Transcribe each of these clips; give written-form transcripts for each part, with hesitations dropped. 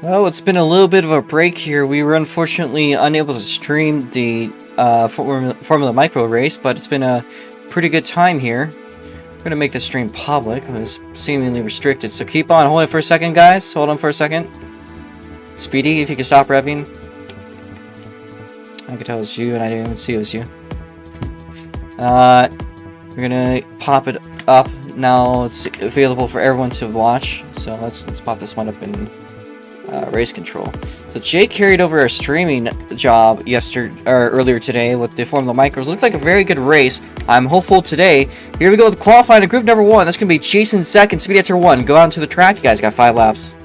Well, it's been a little bit of a break here. We were unfortunately unable to stream the Formula Micro race, but it's been a pretty good time here. I'm going to make this stream public. It was seemingly restricted, so keep on holding for a second, guys. Hold on for a second. Speedy, if you could stop revving. I could tell it was you, and I didn't even see it was you. We're going to pop it up. Now it's available for everyone to watch, so let's pop this one up in race control. So Jake carried over a streaming job earlier today with the Formula Micros. Looks like a very good race. I'm hopeful today. Here we go with qualifying to group number 1. That's going to be Jason second, Speedy Answer 1. Go out to the track. You guys got 5 laps.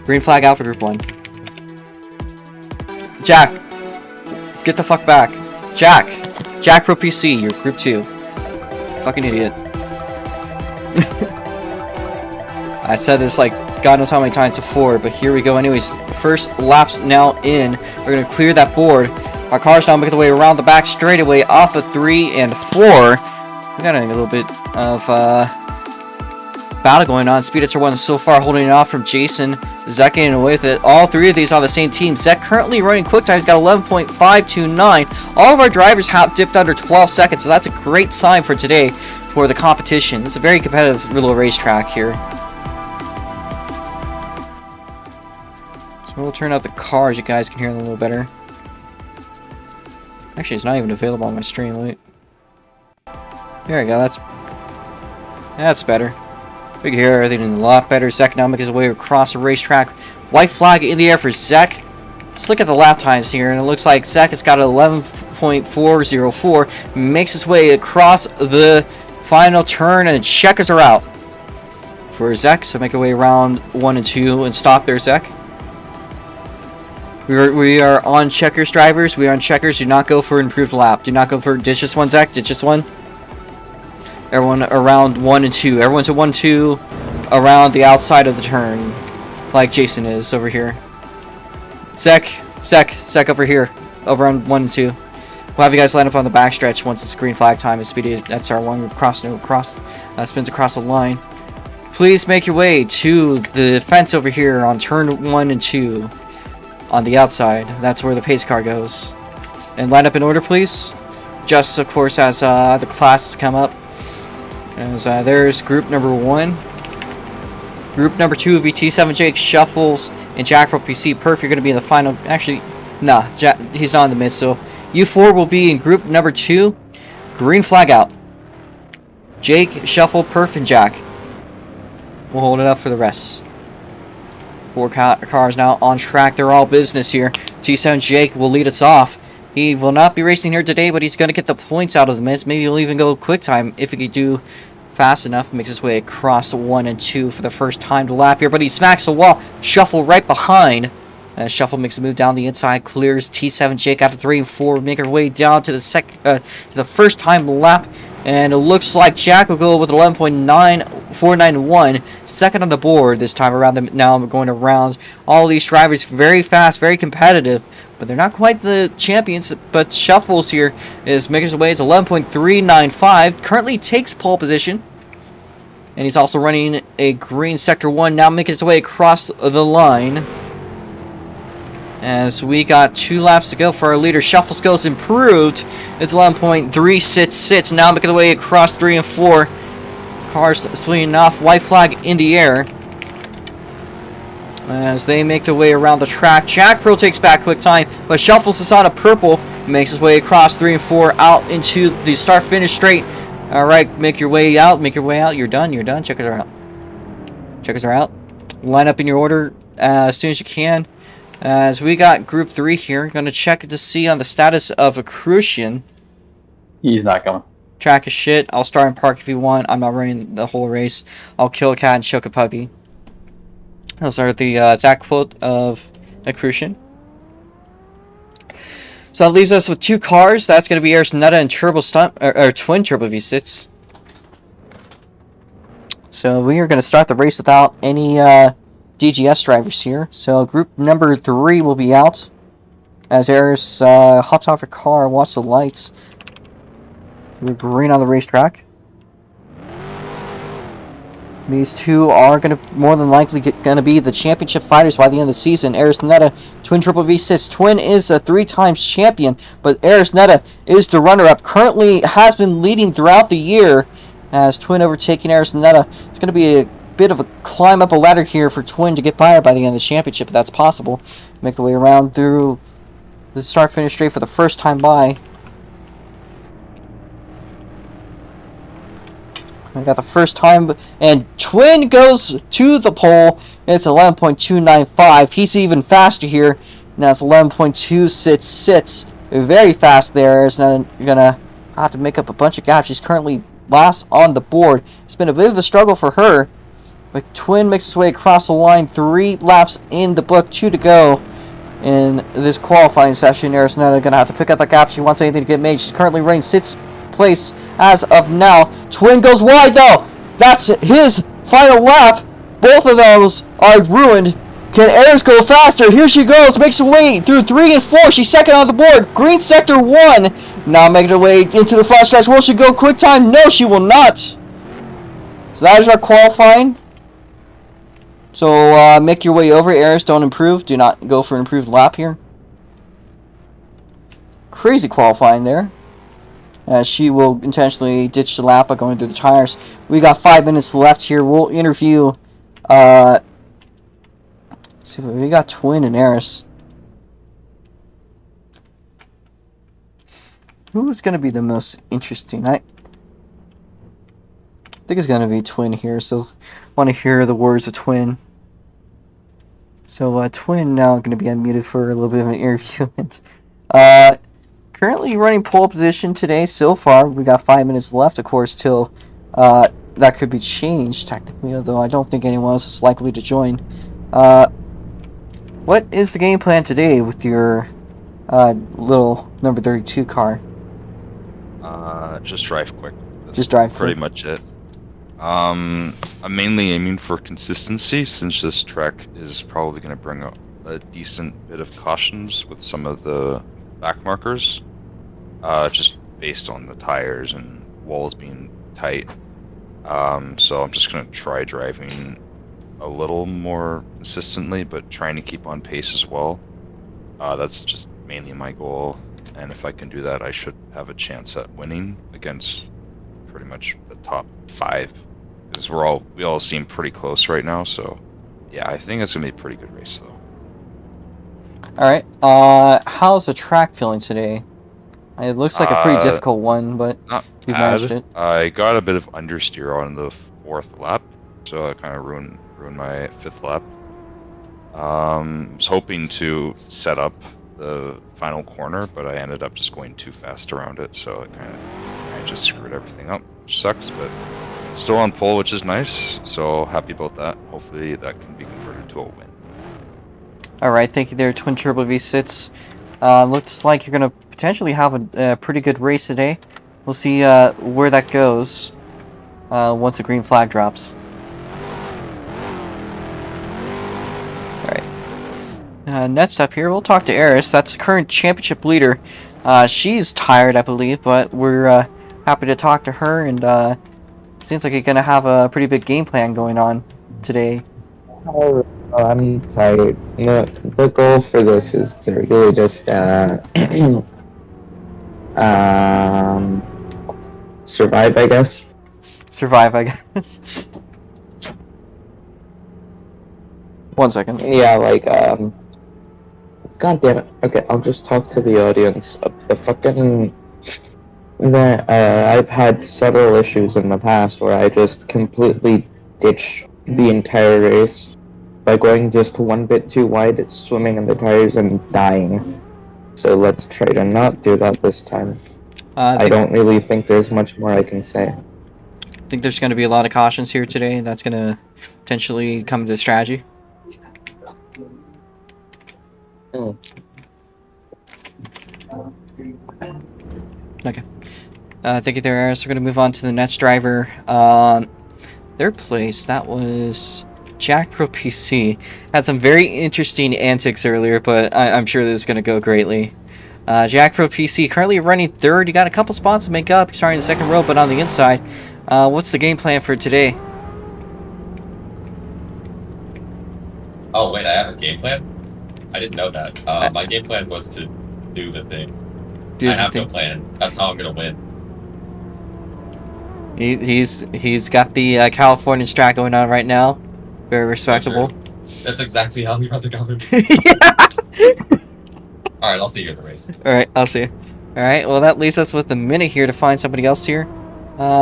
Green flag out for group 1. Jack, get the fuck back. Jack Pro PC, you're group 2. Fucking idiot. I said this like God knows how many times before, but here we go anyways. First lap's now in. We're going to clear that board. Our car's now making the way around the back straightaway off of 3 and 4. We got a little bit of battle going on. Speed Answer 1 is so far holding it off from Jason. Zek getting away with it. All 3 of these on the same team. Zek currently running quick time. He's got 11.529. All of our drivers have dipped under 12 seconds, so that's a great sign for today for the competition. It's a very competitive little racetrack here. We'll turn out the cars, you guys can hear them a little better. Actually, it's not even available on my stream. Wait. There we go, that's better. We can hear everything a lot better. Zek now making his way across the racetrack. White flag in the air for Zek. Let's look at the lap times here, and it looks like Zek has got 11.404. Makes his way across the final turn, and checkers are out for Zek. So make our way around 1 and 2 and stop there, Zek. We are on checkers, drivers. We are on checkers. Do not go for improved lap. Do not go for ditch this one, Zach. Ditch this one. Everyone around 1 and 2. Everyone's at 1 2 around the outside of the turn, like Jason is over here. Zach over here, over on 1 and 2. We'll have you guys line up on the backstretch once it's green flag time. It's Speedy. That's our one. We've spins across the line. Please make your way to the fence over here on turn 1 and 2. On the outside, that's where the pace car goes. And line up in order, please. Just, of course, as the classes come up. As there's group number 1. Group number 2 would be T7 Jake, Shuffles, and Jack Pro PC. Perf, you're going to be in the final. Actually, nah, he's not in the mid, so you 4 will be in group number 2. Green flag out. Jake, Shuffle, Perf, and Jack. We'll hold it up for the rest. 4 cars now on track. They're all business here. T7 Jake will lead us off. He will not be racing here today, but he's going to get the points out of the mids. Maybe he'll even go quick time if he could do fast enough. Makes his way across 1 and 2 for the first time to lap here, but he smacks the wall. Shuffle right behind. As Shuffle makes a move down the inside, clears T7 Jake out of 3 and 4. Make her way down to the first time lap. And it looks like Jack will go with 11.9491. Second on the board this time around. Now I'm going around. All these drivers very fast, very competitive. But they're not quite the champions. But Shuffles here is making his way. It's 11.395. Currently takes pole position. And he's also running a green sector 1. Now making his way across the line. As we got 2 laps to go for our leader. Shuffles goes improved. It's 11.366. Now making the way across 3 and 4. Cars splitting off. White flag in the air. As they make their way around the track. Jack Pro takes back quick time. But Shuffles is on a purple. Makes his way across 3 and 4. Out into the start-finish straight. Alright, make your way out. Make your way out. You're done. You're done. Checkers are out. Checkers are out. Line up in your order as soon as you can. As we got group 3 here, going to check to see on the status of Accrucian. He's not coming. Track is shit. I'll start in park if you want. I'm not running the whole race. I'll kill a cat and choke a puppy. Those are the exact quote of Accrucian. So that leaves us with 2 cars. That's going to be Air's Nutta and Turbo Stunt, or Twin Turbo V6. So we are going to start the race without any DGS drivers here. So group number 3 will be out. As Air's hops off her car, watch the lights. We're green on the racetrack. These two are going to more than likely going to be the championship fighters by the end of the season. Arisneta, Twin Triple V6. Twin is a 3-time champion, but Arisneta is the runner-up. Currently has been leading throughout the year as Twin overtaking Arisneta. It's going to be a bit of a climb up a ladder here for Twin to get by by the end of the championship, if that's possible. Make the way around through the start-finish straight for the first time by. I got the first time, and Twin goes to the pole. It's 11.295. He's even faster here. Now it's 11.266. Very fast there. It's not gonna have to make up a bunch of gaps. She's currently last on the board. It's been a bit of a struggle for her, but Twin makes his way across the line. 3 laps in the book, 2 to go in this qualifying session. Arisneta gonna have to pick up the gap. She wants anything to get made. She's currently running 6th place as of now. Twin goes wide though. That's his final lap. Both of those are ruined. Can Aris go faster? Here she goes. Makes her way through 3 and 4. She's second on the board. Green sector 1. Now making her way into the flash stretch. Will she go quick time? No, she will not. So that is our qualifying. So make your way over. Aris, don't improve. Do not go for an improved lap here. Crazy qualifying there. She will intentionally ditch the lap by going through the tires. We got 5 minutes left here. We'll interview. Let's see, we got Twin and Aris. Who's going to be the most interesting? I think it's going to be Twin here. So, I want to hear the words of Twin. So, Twin now going to be unmuted for a little bit of an interview. Currently running pole position today so far. We got 5 minutes left, of course, till that could be changed technically, although I don't think anyone else is likely to join. What is the game plan today with your little number 32 car? Just drive quick. That's just drive pretty quick. much it. I'm mainly aiming for consistency, since this track is probably going to bring up a decent bit of cautions with some of the back markers, just based on the tires and walls being tight. So I'm just going to try driving a little more consistently, but trying to keep on pace as well. That's just mainly my goal, and if I can do that, I should have a chance at winning against pretty much the top 5, because we all seem pretty close right now. So yeah, I think it's going to be a pretty good race though. Alright, how's the track feeling today? It looks like a pretty difficult one, but you managed it. I got a bit of understeer on the 4th lap, so I kind of ruined my 5th lap. Was hoping to set up the final corner, but I ended up just going too fast around it, so it kind of just screwed everything up, which sucks, but still on pole, which is nice, so happy about that. Hopefully that can be converted to a win. Alright, thank you there, Twin Turbo V6. Looks like you're going to potentially have a pretty good race today. We'll see where that goes once the green flag drops. Alright. Next up here, we'll talk to Aris. That's the current championship leader. She's tired, I believe, but we're happy to talk to her, and seems like you're going to have a pretty big game plan going on today. Oh, I'm tired. You know, the goal for this is to really just survive, I guess. Survive, I guess. 1 second. Yeah, like, God damn it. Okay, I'll just talk to the audience. I've had several issues in the past where I just completely ditch the entire race by going just one bit too wide, swimming in the tires and dying. So let's try to not do that this time. I don't really think there's much more I can say. I think there's going to be a lot of cautions here today. That's going to potentially come to strategy. Okay. Thank you there, Aris. We're going to move on to the next driver. Their place, that was Jack Pro PC. Had some very interesting antics earlier, but I'm sure this is going to go greatly. Jack Pro PC currently running 3rd. You got a couple spots to make up. You're starting in the 2nd row, but on the inside. What's the game plan for today? Oh wait, I have a game plan? I didn't know that. My game plan was to do the thing. I have no plan. That's how I'm gonna win. He's got the California strat going on right now. Very respectable. That's exactly how we run the government. Alright, I'll see you at the race. Alright, I'll see you. Alright, well that leaves us with a minute here to find somebody else here.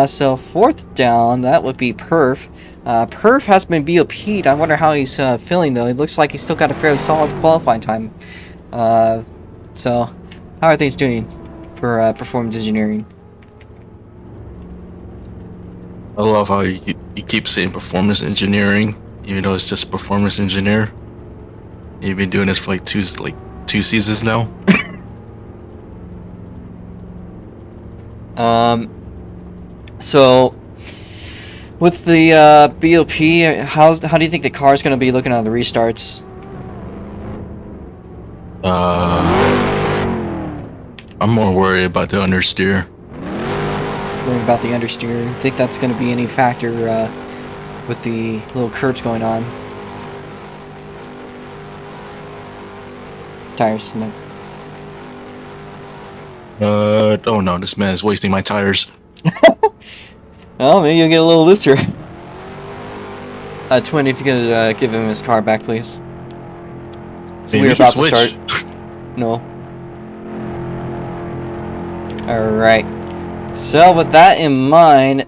So fourth down, that would be Perf. Perf has been BOP'd. I wonder how he's feeling though. It looks like he's still got a fairly solid qualifying time. So how are things doing for performance engineering? I love how you keep saying performance engineering, even though it's just performance engineer. You've been doing this for like two seasons now. So with the BOP, how do you think the car is going to be looking on the restarts? I'm more worried about the understeer. Worrying about the understeer. Think that's going to be any factor with the little curbs going on? Tires, no. Oh no, this man is wasting my tires. Well, maybe you'll get a little looser. Twin, if you could give him his car back, please. So Maybe we're about switch. to start. No. Alright. So with that in mind,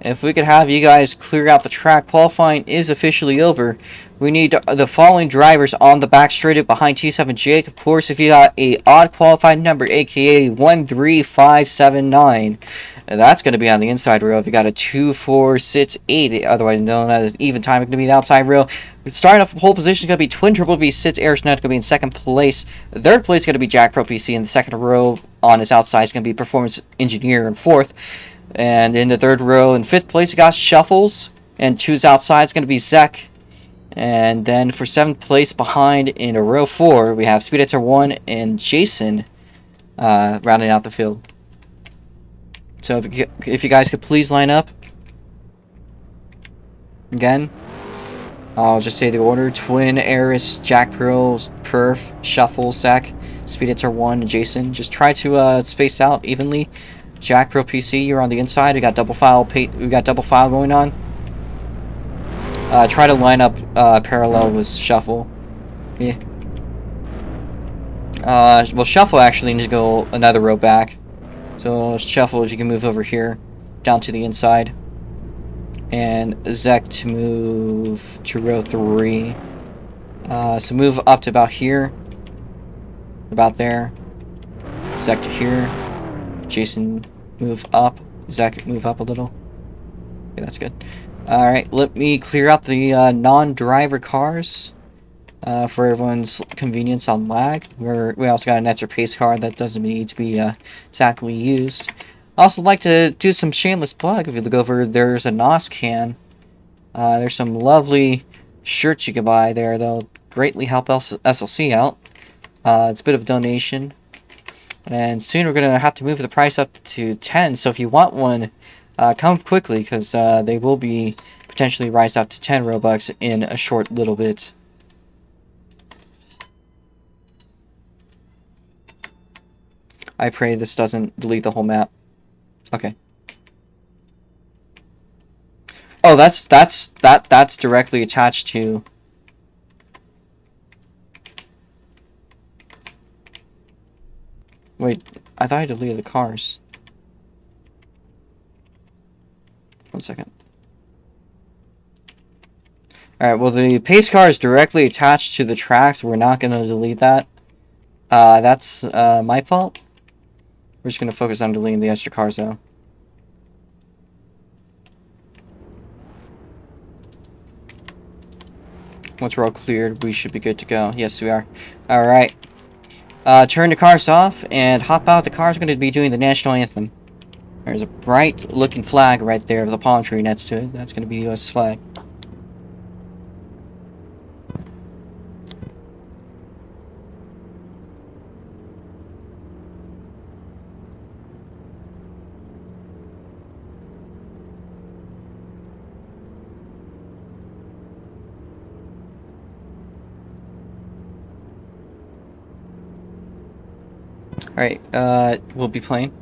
if we could have you guys clear out the track, qualifying is officially over. We need the following drivers on the back straight behind T7 Jake. Of course, if you got a odd qualified number, aka 13579, that's going to be on the inside rail. If you got a 2468, otherwise known as even time, it's going to be the outside rail. Starting off pole position is going to be Twin Triple V6 Airsonet, going to be in second place. Third place is going to be Jack Pro PC. In the second row on his outside is going to be Performance Engineer in fourth. And in the third row in fifth place, we got Shuffles. And two's outside is going to be Zek. And then for seventh place behind in a row 4, we have Speed Answer 1 and Jason rounding out the field. So if you guys could please line up. Again, I'll just say the order. Twin, Eris, Jack Pro, Perf, Shuffle, Zek, Speed Answer 1, and Jason. Just try to space out evenly. Jack Pro PC, you're on the inside. We got double file going on. Try to line up parallel with Shuffle. Yeah. Well, Shuffle actually needs to go another row back. So Shuffle, if you can move over here, down to the inside. And Zek to move to row 3. So move up to about here. About there. Zek to here. Jason, move up. Zek, move up a little. Okay, that's good. Alright, let me clear out the non-driver cars for everyone's convenience on lag. We also got an extra pace car that doesn't need to be exactly used. I also like to do some shameless plug. If you look over, there's a NOS can. There's some lovely shirts you can buy there. They'll greatly help SLC out. It's a bit of a donation. And soon we're going to have to move the price up to 10. So if you want one, come quickly, because they will be potentially raised up to 10 Robux in a short little bit. I pray this doesn't delete the whole map. Okay. Oh, that's directly attached to. Wait, I thought I deleted the cars. 1 second. Alright, well the pace car is directly attached to the tracks. We're not going to delete that. That's my fault. We're just going to focus on deleting the extra cars though. Once we're all cleared, we should be good to go. Yes, we are. Alright. Turn the cars off and hop out. The car's going to be doing the national anthem. There's a bright looking flag right there with a palm tree next to it. That's going to be the US flag. Alright, we'll be playing.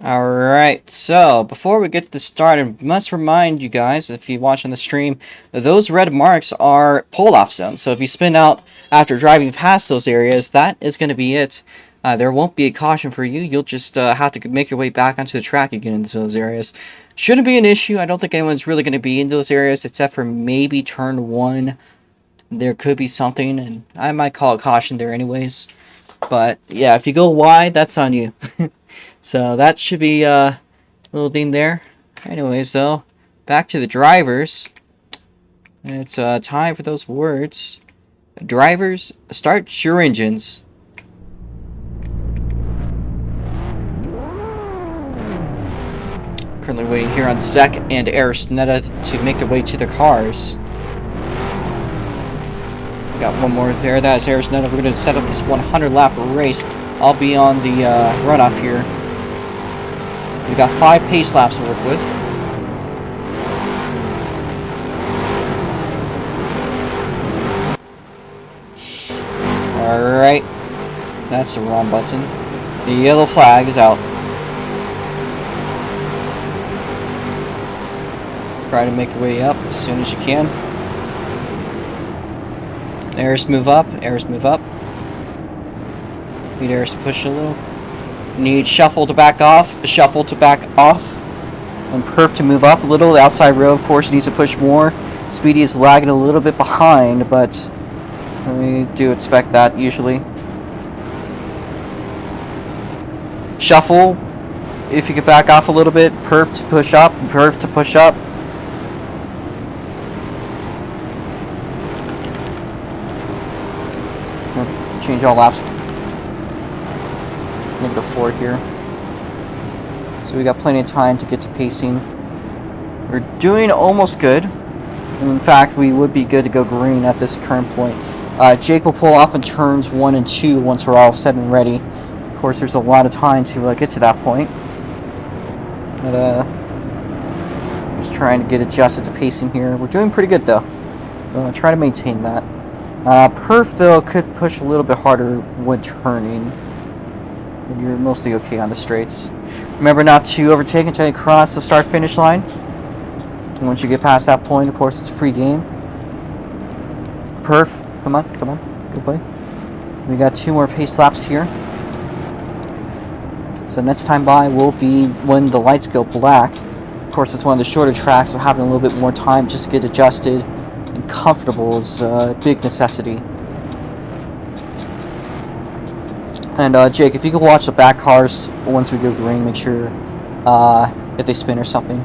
Alright, so before we get this started, I must remind you guys, if you watch on the stream, those red marks are pull-off zones. So if you spin out after driving past those areas, that is going to be it. There won't be a caution for you. You'll just have to make your way back onto the track again into those areas. Shouldn't be an issue. I don't think anyone's really going to be in those areas, except for maybe turn 1. There could be something, and I might call it caution there anyways. But yeah, if you go wide, that's on you. So that should be a little thing there. Anyways, though, back to the drivers. It's time for those words. Drivers, start your engines. Currently waiting here on Zek and Arisneta to make their way to their cars. Got one more there. That is Arisneta. We're going to set up this 100 lap race. I'll be on the runoff here. We got 5 pace laps to work with. Alright. That's the wrong button. The yellow flag is out. Try to make your way up as soon as you can. Aris move up. Aris move up. Need Aris to push a little. Need Shuffle to back off. Shuffle to back off. And Perf to move up a little. The outside row, of course, needs to push more. Speedy is lagging a little bit behind, but we do expect that usually. Shuffle, if you could back off a little bit. Perf to push up. Perf to push up. Change all laps. -4 here. So we got plenty of time to get to pacing. We're doing almost good. In fact, we would be good to go green at this current point. Jake will pull off in turns 1 and 2 once we're all set and ready. Of course, there's a lot of time to get to that point. But just trying to get adjusted to pacing here. We're doing pretty good though. Try to maintain that. Perf though could push a little bit harder when turning. You're mostly okay on the straights. Remember not to overtake until you cross the start-finish line. And once you get past that point, of course, it's a free game. Perf, come on, come on, good play. We got 2 more pace laps here. So next time by will be when the lights go black. Of course, it's one of the shorter tracks, so having a little bit more time just to get adjusted and comfortable is a big necessity. And Jake, if you could watch the back cars once we go green, make sure if they spin or something.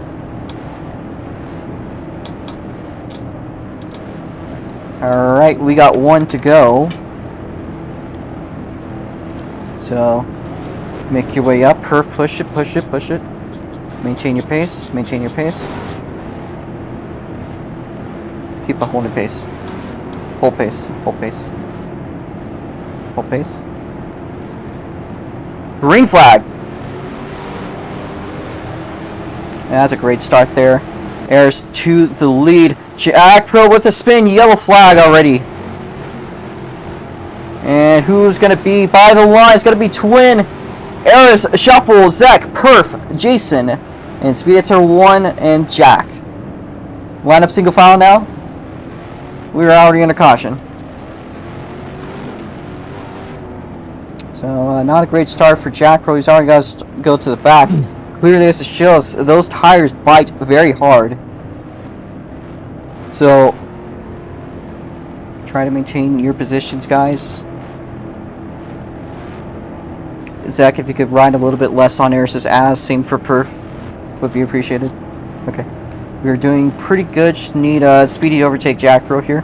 Alright, we got 1 to go. So, make your way up. Perf, push it, push it, push it. Maintain your pace, maintain your pace. Keep a holding pace. Hold pace. Hold pace. Hold pace. Green flag! And that's a great start there. Airs to the lead. Jack Pro with a spin. Yellow flag already. And who's going to be by the line? It's going to be Twin. Eris, Shuffle, Zach, Perf, Jason, and Speedator 1 and Jack. Line up single file now. We're already under caution. So not a great start for Jack Pro. He's already got to go to the back. Clearly there's a show. Those tires bite very hard. So try to maintain your positions, guys. Zach, if you could ride a little bit less on Eris's ass, same for Perf, would be appreciated. Okay. We're doing pretty good. Just need Speedy to overtake Jack Pro here.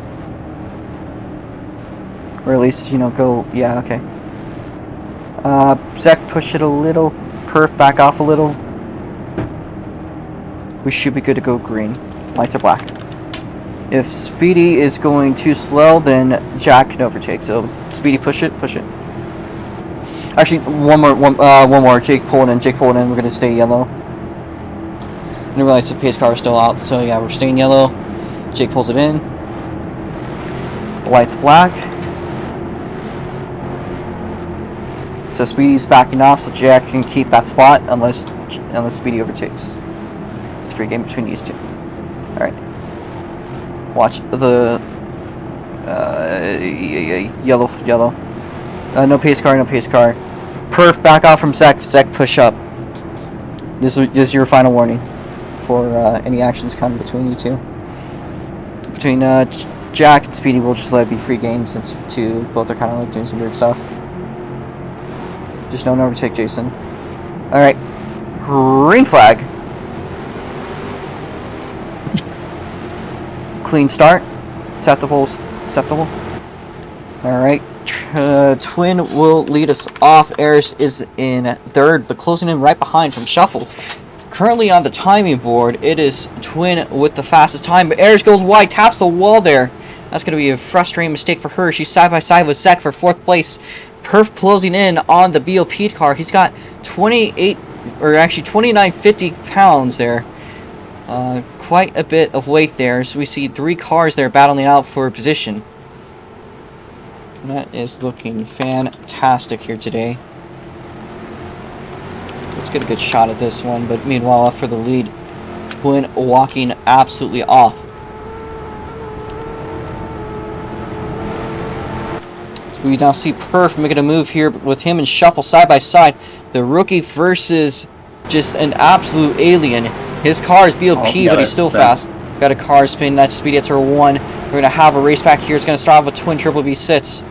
Or at least, you know, go... Yeah, okay. Zach, push it a little. Perf, back off a little. We should be good to go green. Lights are black. If Speedy is going too slow, then Jack can overtake. So, Speedy, push it, push it. Actually, one more. Jake pull it in. We're going to stay yellow. I didn't realize the pace car is still out. So, yeah, we're staying yellow. Jake pulls it in. Lights black. So, Speedy's backing off, so Jack can keep that spot unless Speedy overtakes. It's a free game between these two. Alright. Watch the yellow. No pace car. Perf, back off from Zach. Zach, push up. This is your final warning for any actions coming between you two. Between Jack and Speedy, we'll just let it be free game since both are kind of like doing some weird stuff. Just don't overtake Jason. Alright. Green flag. Clean start. Acceptable. Alright. Twin will lead us off. Eris is in third, but closing in right behind from Shuffle. Currently on the timing board, it is Twin with the fastest time, but Eris goes wide, taps the wall there. That's going to be a frustrating mistake for her. She's side by side with Zach for 4th place. Perf closing in on the BOP car. He's got 2950 pounds there. Quite a bit of weight there. So we see 3 cars there battling out for a position. That is looking fantastic here today. Let's get a good shot at this one, but meanwhile up for the lead, Twin walking absolutely off. So we now see Perf making a move here with him and Shuffle side by side. The rookie versus just an absolute alien. His car is BOP, but he's still fast. Got a car spin. That's Speedy at 1. We're going to have a race back here. It's going to start off with Twin Triple V6.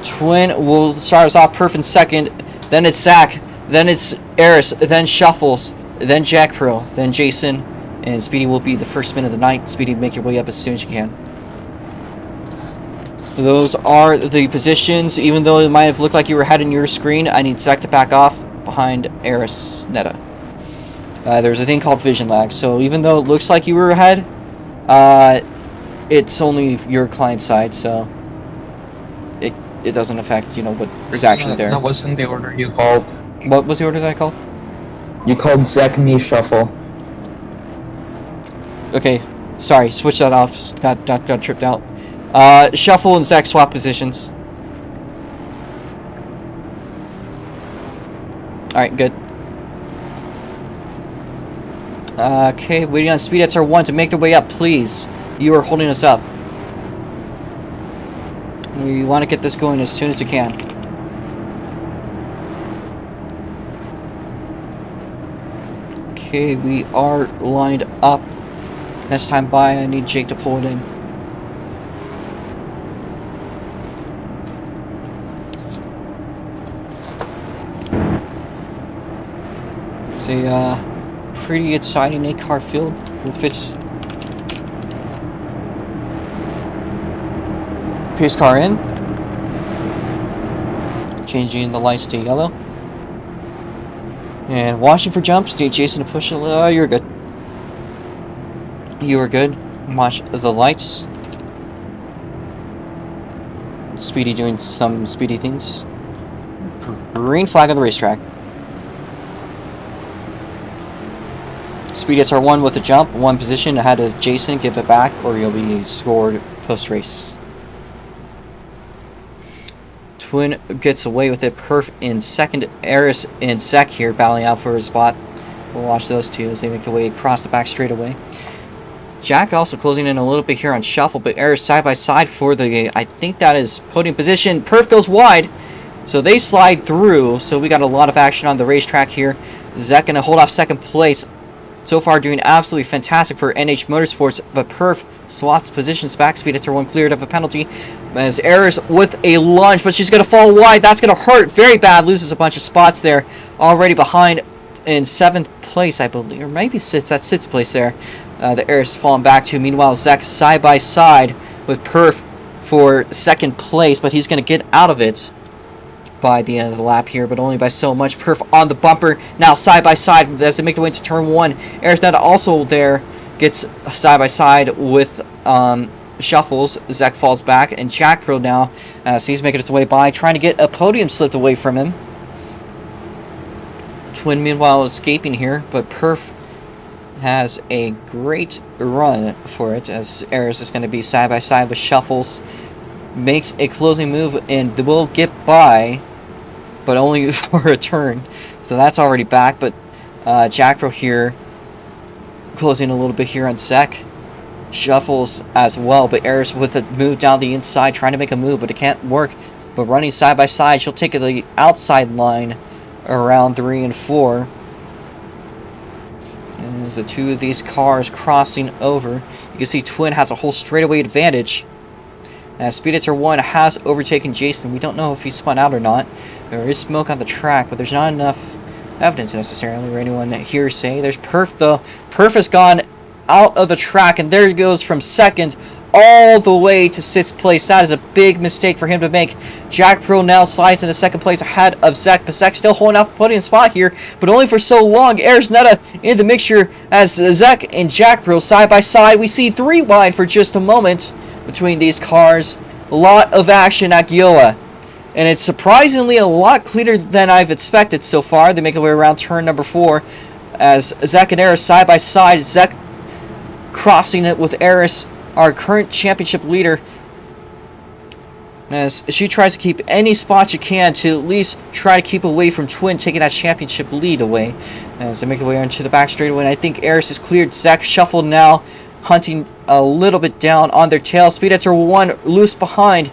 Twin will start us off Perf in second. Then it's Zach. Then it's Eris. Then Shuffles. Then Jack Pro. Then Jason. And Speedy will be the first spin of the night. Speedy, make your way up as soon as you can. Those are the positions. Even though it might have looked like you were ahead in your screen, I need Zach to back off behind Eris Netta. There's a thing called vision lag, so even though it looks like you were ahead, it's only your client side, so it doesn't affect, you know, what is actually there. That wasn't the order you called. What was the order that I called? You called Zach, me, Shuffle. Okay, sorry, switch that off. Got tripped out. Shuffle and Zach swap positions. Alright, good. Okay, waiting on Speed at 1 to make their way up, please. You are holding us up. We want to get this going as soon as you can. Okay, we are lined up. Next time by, I need Jake to pull it in. It's a pretty exciting 8-car field. If it's pace car in, changing the lights to yellow, and watching for jumps. Need Jason to push it. You're good. You are good. Watch the lights. Speedy doing some speedy things. Green flag on the racetrack. Speedy gets R1 with a jump, 1 position ahead of Jason, give it back, or you'll be scored post-race. Twin gets away with it, Perf in second, Eris in sec here, battling out for a spot. We'll watch those two as they make their way across the back straightaway. Jack also closing in a little bit here on Shuffle, but Eris side by side for the, I think that is podium position. Perf goes wide, so they slide through, so we got a lot of action on the racetrack here. Zach gonna hold off second place. So far doing absolutely fantastic for NH Motorsports, but Perf swaps positions back. Speed at R1 cleared of a penalty as Eris with a lunge, but she's going to fall wide. That's going to hurt very bad. Loses a bunch of spots there. Already behind in 7th place, I believe, or maybe 6th. That's 6th place there. The Eris falling back to. Meanwhile, Zach side by side with Perf for 2nd place, but he's going to get out of it by the end of the lap here, but only by so much. Perf on the bumper, now side by side as they make their way into turn 1. Arisnetta also there gets side by side with Shuffles. Zach falls back, and Jack Pro now he's making its way by, trying to get a podium slipped away from him. Twin meanwhile escaping here, but Perf has a great run for it as Eris is going to be side by side with Shuffles. Makes a closing move and will get by, but only for a turn, so that's already back. But Jack Pro here closing a little bit here on Sec. Shuffles as well, but Eris with a move down the inside, trying to make a move, but it can't work. But running side by side, she'll take the outside line around 3 and 4. And there's the 2 of these cars crossing over. You can see Twin has a whole straightaway advantage. Speeditzer 1 has overtaken Jason. We don't know if he spun out or not. There is smoke on the track, but there's not enough evidence necessarily or anyone hearsay. There's Perf though. Perf has gone out of the track, and there he goes from 2nd all the way to 6th place. That is a big mistake for him to make. Jack Pro now slides into 2nd place ahead of Zach, but Zach still holding out the podium spot here, but only for so long. Arisnetta in the mixture as Zach and Jack Pro side by side. We see 3 wide for just a moment between these cars. A lot of action at Geoa, and it's surprisingly a lot cleaner than I've expected so far. They make their way around turn number 4 as Zach and Eris side by side. Zach crossing it with Eris, our current championship leader, as she tries to keep any spot she can to at least try to keep away from Twin taking that championship lead away as they make their way onto the back straightaway. And I think Eris is cleared. Zach shuffled now, hunting a little bit down on their tail. Speeditzer 1 loose behind.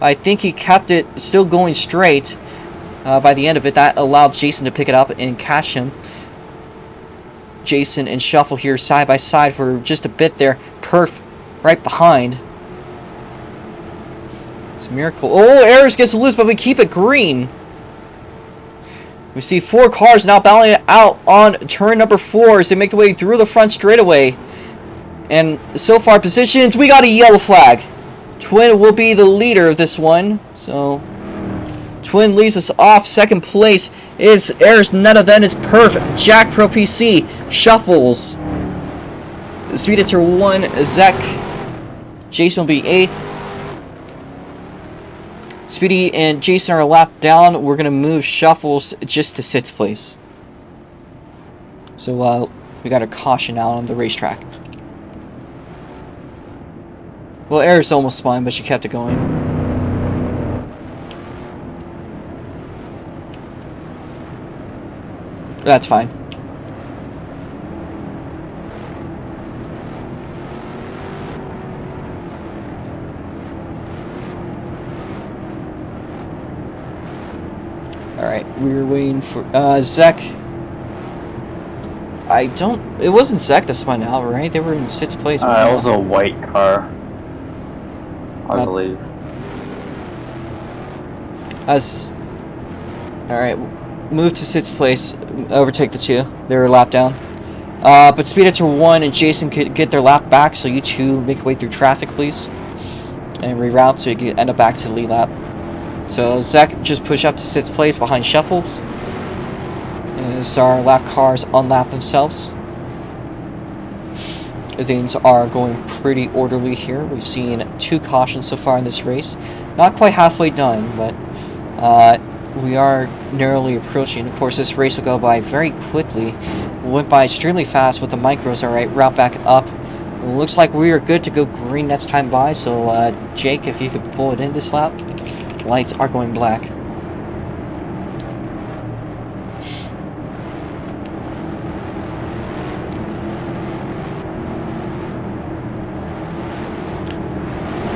I think he kept it still going straight by the end of it. That allowed Jason to pick it up and catch him. Jason and Shuffle here side by side for just a bit there. Perf right behind. It's a miracle. Oh, Eris gets loose, but we keep it green. We see 4 cars now battling it out on turn number 4 as they make their way through the front straightaway. And so far positions, we got a yellow flag. Twin will be the leader of this one. So Twin leads us off. 2nd place is Arisnetta, then it's Perf, Jack Pro PC, Shuffles, Speeditzer 1, Zach, Jason will be 8th. Speedy and Jason are a lap down. We're going to move Shuffles just to 6th place. So we got a caution out on the racetrack. Well, Eris almost spun, but she kept it going. That's fine. Alright, we were waiting for Zach. It wasn't Zach that spun out, right? They were in 6th place. It was a white car, I believe. Alright, move to 6th place, overtake the 2. They were a lap down. But Speeditzer 1 and Jason could get their lap back, so you 2 make your way through traffic, please. And reroute so you can end up back to the lead lap. So Zach just push up to 6th place behind Shuffles. And as our lap cars unlap themselves. things are going pretty orderly here. We've seen 2 cautions so far in this race. Not quite halfway done, but we are narrowly approaching. Of course, this race will go by very quickly. Went by extremely fast with the micros. All right, route back up. Looks like we are good to go green next time by. So, Jake, if you could pull it in this lap. Lights are going black.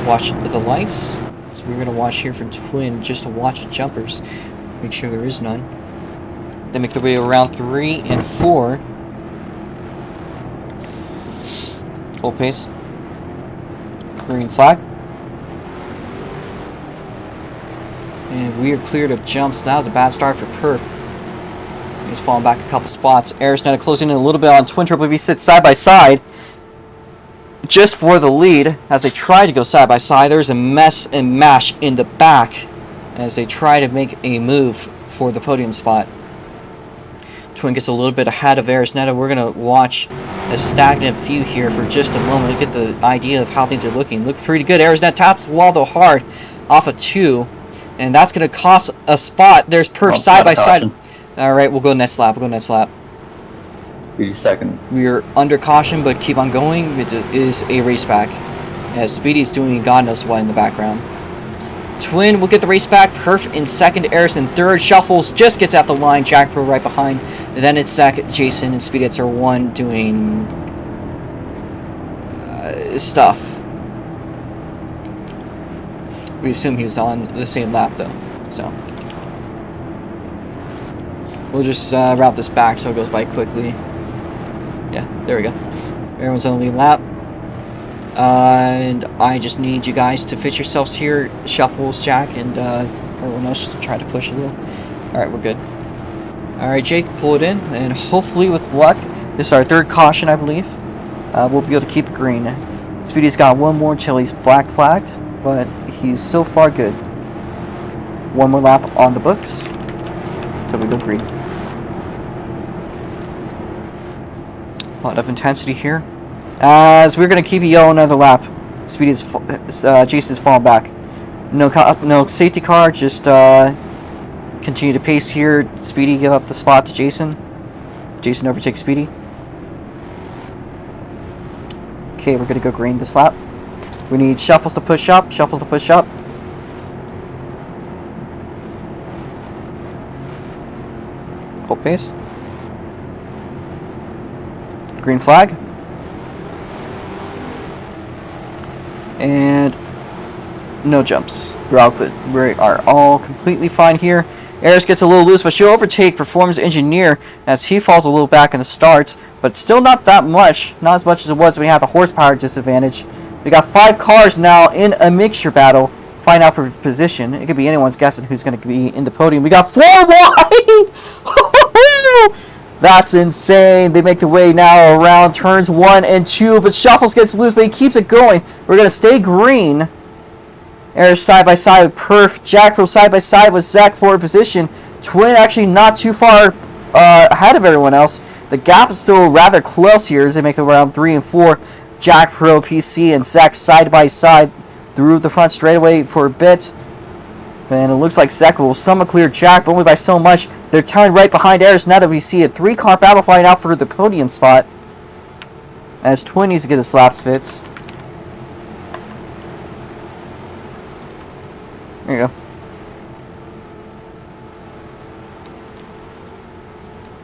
Watch the lights. So we're going to watch here from Twin just to watch the jumpers. Make sure there is none. They make their way around 3 and 4. Hold pace. Green flag. And we are cleared of jumps. That was a bad start for Perf. He's falling back a couple spots. Arizona closing in a little bit on Twin. Triple V sits side by side just for the lead as they try to go side by side. There's a mess and mash in the back as they try to make a move for the podium spot. Twin gets a little bit ahead of Arizona. We're going to watch a stagnant view here for just a moment to get the idea of how things are looking. Look pretty good. Arizona taps the wall though hard off of 2, and that's going to cost a spot. There's Perf side by side. All right, we'll go next lap. We'll go next lap. 32nd. We are under caution, but keep on going. It is a race back, as Speedy's doing God knows what in the background. Twin will get the race back. Perf in second, Eris in third. Shuffles just gets at the line. Jack Pro right behind. And then it's Zach, Jason, and Speedy at R1 doing stuff. We assume he was on the same lap though, so we'll just route this back so it goes by quickly. Yeah, there we go. Everyone's on the lead lap. And I just need you guys to fit yourselves here. Shuffles, Jack, and everyone else just to try to push a little. Alright, we're good. Alright, Jake, pull it in. And hopefully, with luck, this is our 3rd caution, I believe. We'll be able to keep it green. Speedy's got 1 more until he's black flagged, but he's so far good. 1 more lap on the books until we go green. A lot of intensity here. As we're going to keep it yellow another lap. Speedy's Jason's falling back. No safety car, just continue to pace here. Speedy give up the spot to Jason. Jason overtakes Speedy. Okay, we're going to go green this lap. We need Shuffles to push up. Shuffles to push up. Hold pace. Green flag. And no jumps. We are all completely fine here. Eris gets a little loose, but she'll overtake Performance Engineer as he falls a little back in the starts, but still not that much. Not as much as it was when we had the horsepower disadvantage. We got 5 cars now in a mixture battle. Find out for position. It could be anyone's guessing who's going to be in the podium. We got 4 wide! That's insane. They make the way now around turns 1 and 2, but Shuffles gets loose, but he keeps it going. We're going to stay green. Eris side by side with Perf. Jack Pro side by side with Zach for position. Twin actually not too far ahead of everyone else. The gap is still rather close here as they make the round 3 and 4. Jack Pro, PC, and Zach side by side through the front straightaway for a bit. And it looks like Zach will somewhat clear Jack, but only by so much. They're tying right behind Eris. Now that we see a 3-car battle fighting out for the podium spot. As Twin needs to get his slaps fits. There you go.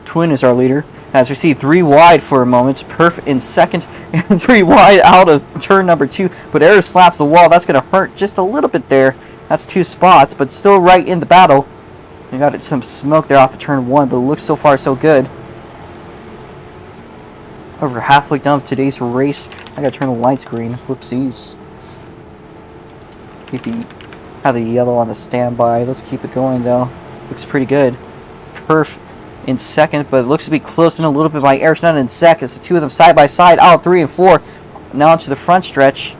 Twin is our leader. As we see 3 wide for a moment. Perf in second and 3 wide out of turn number 2. But Eris slaps the wall. That's going to hurt just a little bit there. That's 2 spots, but still right in the battle. We got some smoke there off of turn 1, but it looks so far so good. Over halfway done with today's race. I gotta turn the lights green. Whoopsies. Have the yellow on the standby. Let's keep it going though. Looks pretty good. Perf in second, but it looks to be close in a little bit by Arizona and Zach as the 2 of them side by side out 3 and 4. Now into the front stretch.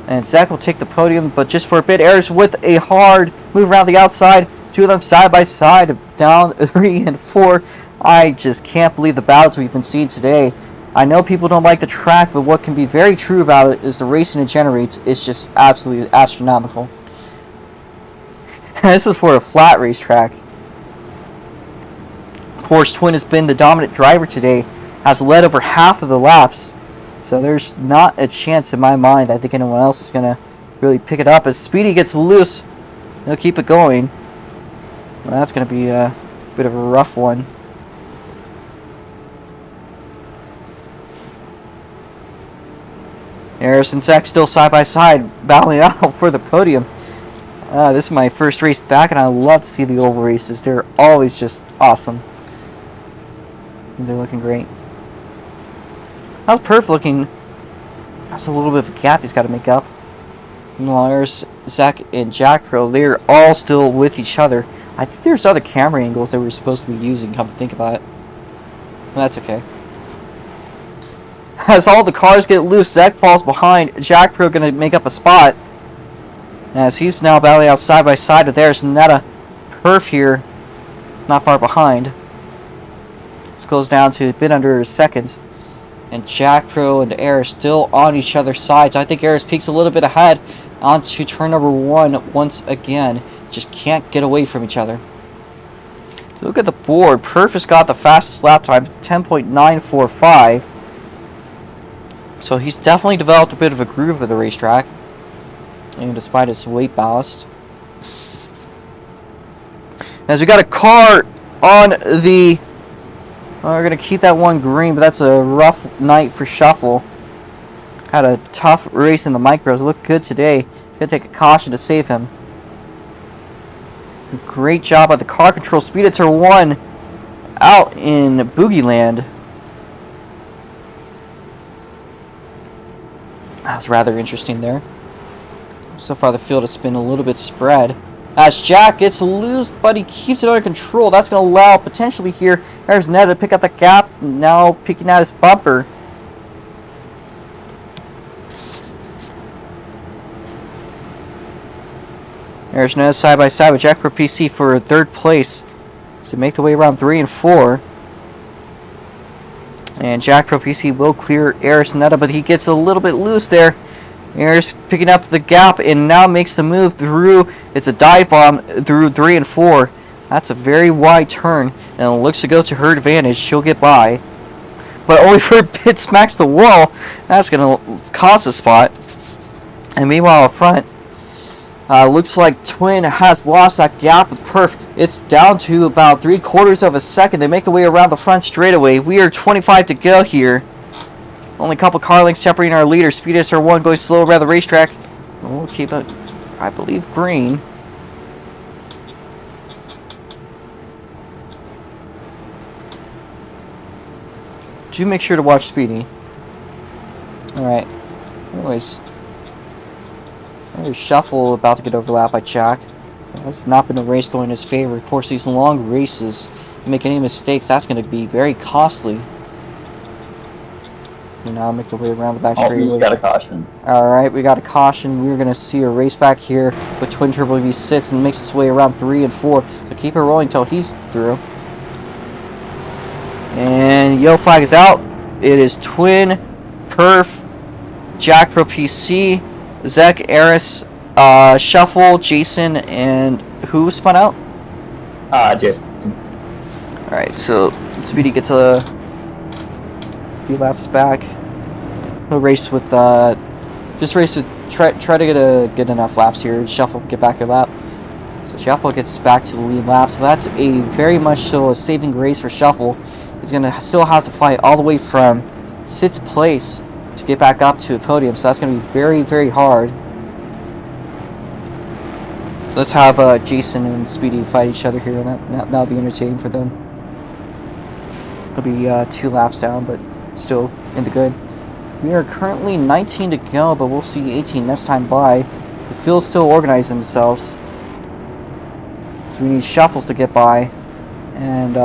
And Zach will take the podium, but just for a bit. Eris with a hard move around the outside. 2 of them side by side, down 3 and 4. I just can't believe the battles we've been seeing today. I know people don't like the track, but what can be very true about it is the racing it generates is just absolutely astronomical. This is for a flat racetrack. Of course, Twin has been the dominant driver today, has led over half of the laps, so there's not a chance in my mind I think anyone else is going to really pick it up. As Speedy gets loose, he'll keep it going. Well, that's going to be a bit of a rough one. Harris and Zach still side by side, battling out for the podium. This is my first race back, and I love to see the oval races. They're always just awesome. They're looking great. How's Perf looking? That's a little bit of a gap he's got to make up. Meanwhile, there's Zach and Jack Pro. They're all still with each other. I think there's other camera angles that we were supposed to be using, come to think about it. Well, that's okay. As all the cars get loose, Zach falls behind. Jack Pro going to make up a spot. As he's now battling out side by side with theirs. Netta Perf here, not far behind. This goes down to a bit under a second. And Jack Pro and Air still on each other's sides. I think Aris peaks a little bit ahead onto turn number 1 once again. Just can't get away from each other. So look at the board. Perf has got the fastest lap time. It's 10.945. So he's definitely developed a bit of a groove for the racetrack, and despite his weight ballast. As we got a car on the... we're going to keep that one green, but that's a rough night for Shuffle. Had a tough race in the micros. Looked good today. He's going to take a caution to save him. Great job by the car control. Speed at turn 1 out in Boogie Land. That was rather interesting there. So far the field has been a little bit spread. As Jack gets loose, but he keeps it under control. That's going to allow potentially here. There's Ned to pick up the gap. Now picking out his bumper. There's Ned side by side with Jack for PC for 3rd place. So make the way around 3 and 4. And Jack Pro PC will clear Eris Netta, but he gets a little bit loose there. Eris picking up the gap and now makes the move through. It's a dive bomb through 3 and 4. That's a very wide turn, and it looks to go to her advantage. She'll get by, but only for a bit smacks the wall. That's going to cost a spot. And meanwhile up front, looks like Twin has lost that gap with Perf. It's down to about 3/4 of a second. They make the way around the front straightaway. We are 25 to go here. Only a couple car lengths separating our leader. Speed SR1 going slow around the racetrack. We'll keep it, I believe, green. Do make sure to watch Speedy. Alright. Anyways. There's Shuffle about to get overlapped by Jack. That's not been a race going in his favor. Of course, these long races, if you make any mistakes, that's going to be very costly. So now make the way around the back straightaway. Oh, we got a caution. Alright, we got a caution. We're going to see a race back here with Twin Turbo V6 and makes its way around 3 and 4. So keep it rolling until he's through. And Yo flag is out. It is Twin, Perf, Jack Pro PC, Zek, Eris, Shuffle, Jason, and who spun out? Jason. Alright, so Speedy gets a few laps back. He'll race with, just race with, try to get a good enough laps here. Shuffle get back a lap. So Shuffle gets back to the lead lap. So that's a very much so a saving grace for Shuffle. He's going to still have to fight all the way from 6th place to get back up to a podium. So that's going to be very, very hard. So let's have Jason and Speedy fight each other here, and that'll be entertaining for them. It'll be 2 laps down, but still in the good. So we are currently 19 to go, but we'll see 18 next time by. The field's still organizing themselves. So we need Shuffles to get by. And,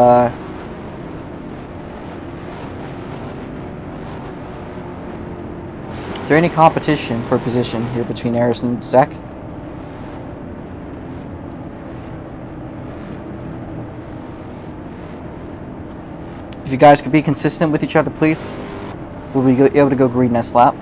is there any competition for position here between Eris and Zek? If you guys could be consistent with each other, please. will be able to go green next lap.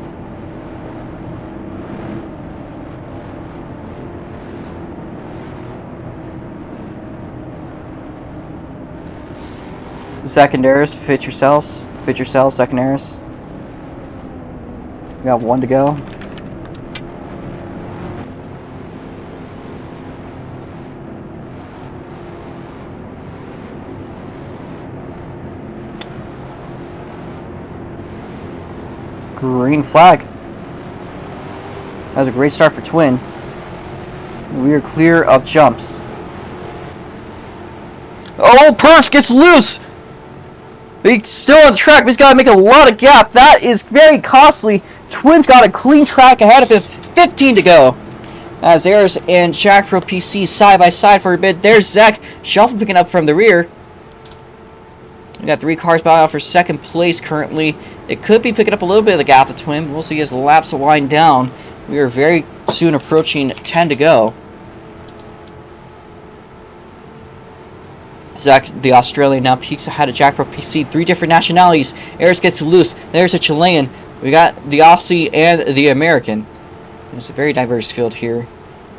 Secondaries, fit yourselves, secondaries. We got 1 to go. Green flag. That was a great start for Twin. We are clear of jumps. Oh, Perf gets loose! He's still on the track, but he's got to make a lot of gap. That is very costly. Twin's got a clean track ahead of him. 15 to go. As Eris and Jack Pro PC side by side for a bit. There's Zach. Shuffle picking up from the rear. We got 3 cars battling out for second place currently. It could be picking up a little bit of the gap of Twin. We'll see as the laps wind down. We are very soon approaching 10 to go. Zach, the Australian, now peaks ahead of Jack Pro PC. 3 different nationalities. Eris gets loose. There's a Chilean. We got the Aussie and the American. There's a very diverse field here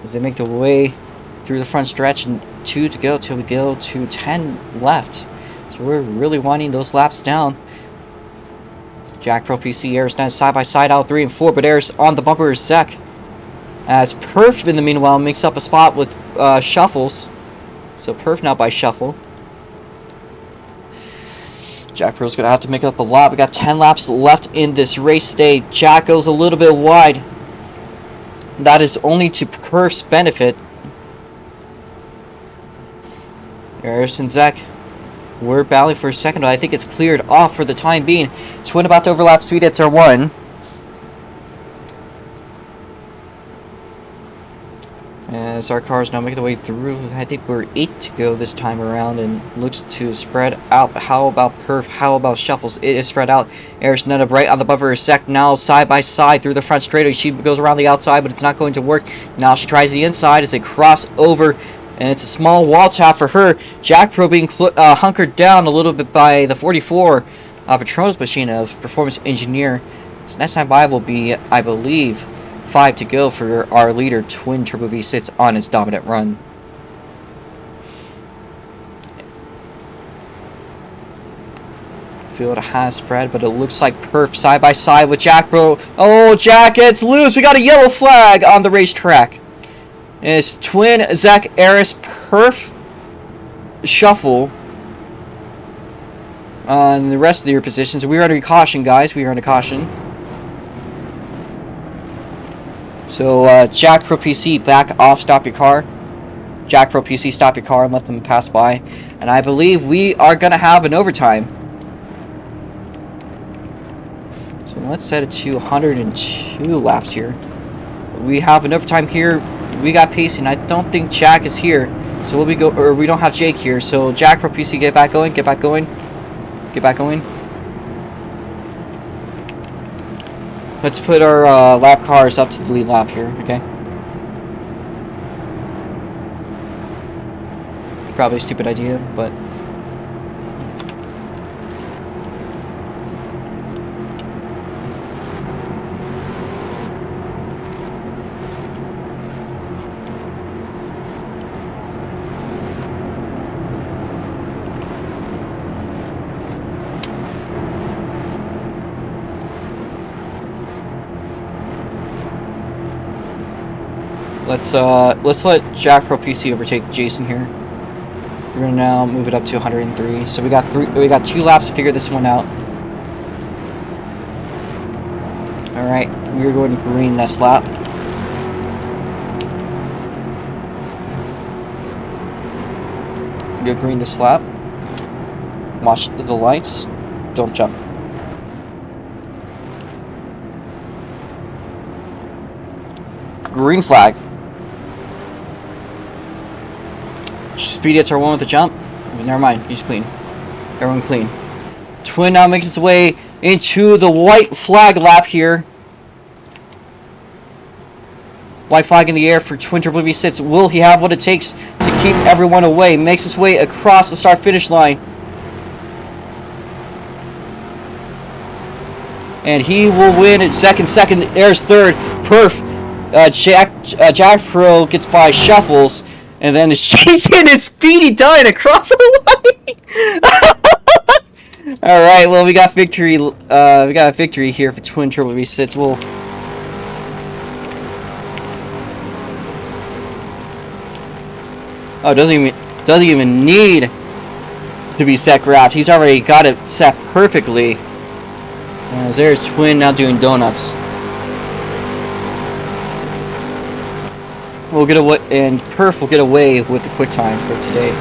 as they make their way through the front stretch, and 2 to go till we go to 10 left. So we're really winding those laps down. Jack Pro PC, Eris now side by side out 3 and 4, but Eris on the bumper is Zach. As Perf in the meanwhile makes up a spot with Shuffles. So Perf now by Shuffle. Jack Pro's gonna have to make up a lot. We got 10 laps left in this race today. Jack goes a little bit wide. That is only to Perf's benefit. Eris and Zach, we're battling for a second, but I think it's cleared off for the time being. Twin about to overlap Sweet Hits R1. As our cars now making the way through, I think we're 8 to go this time around, and looks to spread out. How about Perf? How about Shuffles? It is spread out. Eris Netta right on the bumper is Zach now side by side through the front straightaway. She goes around the outside, but it's not going to work. Now she tries the inside as they cross over, and it's a small wall tap for her. Jack Pro being hunkered down a little bit by the 44 Petronas machine of Performance Engineer. So next time by will be, I believe, 5 to go for our leader, Twin Turbo V6, on his dominant run. Field has spread, but it looks like Perf side by side with Jack Pro. Oh, Jack gets loose. We got a yellow flag on the racetrack. It's Twin, Zach, Eris, Perf, Shuffle on the rest of your positions. We are under caution, guys. We are under caution. So, Jack Pro PC, back off, stop your car. Jack Pro PC, stop your car and let them pass by. And I believe we are going to have an overtime. So let's set it to 102 laps here. We have an overtime here. We got pacing. I don't think Jack is here. So we don't have Jake here. So Jack Pro PC, get back going, get back going. Get back going. Let's put our lap cars up to the lead lap here, okay? Probably a stupid idea, but... Let's let Jack Pro PC overtake Jason here. We're gonna now move it up to 103. So we got 2 laps to figure this one out. All right, we're going to green next lap. Go green this lap. Watch the lights. Don't jump. Green flag. Speed hits R1 with the jump. Never mind, he's clean. Everyone clean. Twin now makes its way into the white flag lap here. White flag in the air for Twin Turbo V6. Will he have what it takes to keep everyone away? Makes his way across the start-finish line. and he will win at second. There's third. Perf. Jack Pro gets by Shuffles, and then is chasing and Speedy dying across the line. All right, well we got victory. We got a victory here for Twin Turbo V6. We'll. Oh, doesn't even need to be set graft. He's already got it set perfectly. As there's Twin now doing donuts. We'll get away, and Perf will get away with the quick time for today.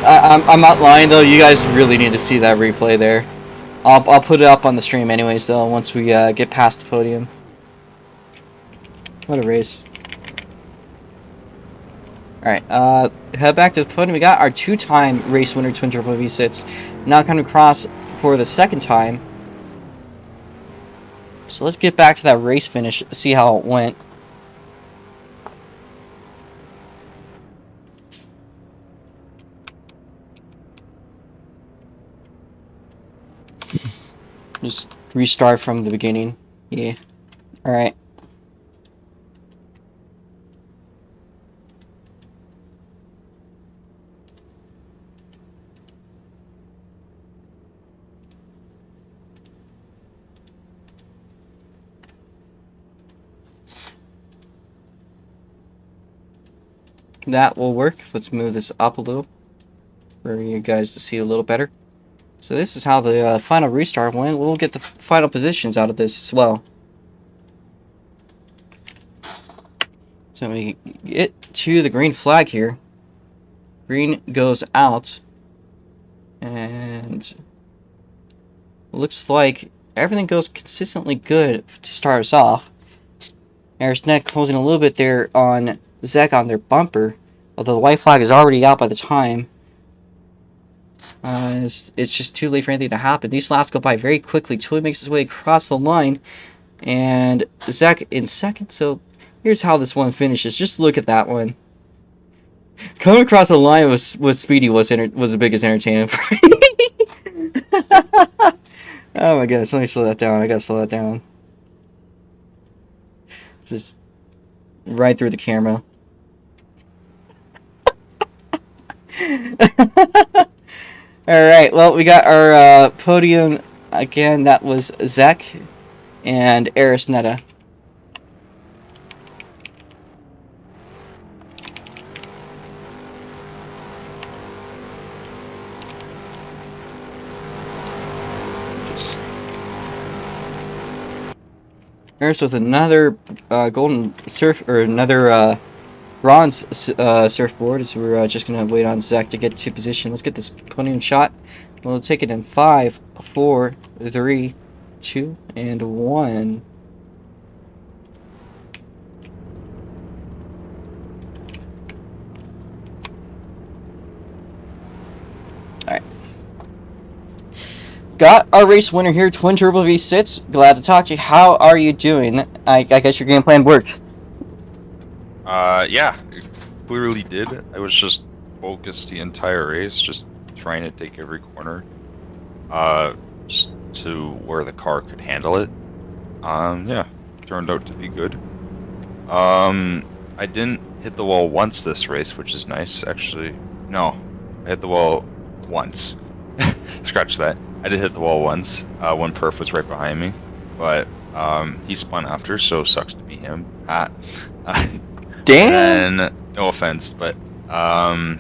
I'm not lying though. You guys really need to see that replay there. I'll put it up on the stream anyways though. Once we get past the podium. What a race! All right, head back to the podium. We got our two-time race winner, Twin Turbo V6, now coming across for the second time. So let's get back to that race finish. See how it went. Just restart from the beginning. Yeah. Alright. That will work. Let's move this up a little for you guys to see a little better. So this is how the final restart went. We'll get the final positions out of this as well. So we get to the green flag here. Green goes out. And looks like everything goes consistently good to start us off. There's net closing a little bit there on Zek on their bumper. Although the white flag is already out by the time. It's just too late for anything to happen. These laps go by very quickly. Twin makes his way across the line, and Zach in second. So here's how this one finishes. Just look at that one. Coming across the line with Speedy was the biggest entertainment for me. Oh my goodness, let me slow that down. I gotta slow that down. Just right through the camera. Alright, well, we got our podium again. That was Zach and Eris Netta. Eris with another golden surf, or another bronze surfboard, so we're just going to wait on Zach to get to position. Let's get this podium shot. We'll take it in 5, 4, 3, 2, and 1. Alright. Got our race winner here, Twin Turbo V6. Glad to talk to you. How are you doing? I guess your game plan worked. Yeah, it clearly did. I was just focused the entire race, just trying to take every corner, just to where the car could handle it. Yeah, turned out to be good. I didn't hit the wall once this race, which is nice, actually. No, I hit the wall once. Scratch that. I did hit the wall once, when Perf was right behind me, but, he spun after, so sucks to be him. Damn. And no offense, but yeah,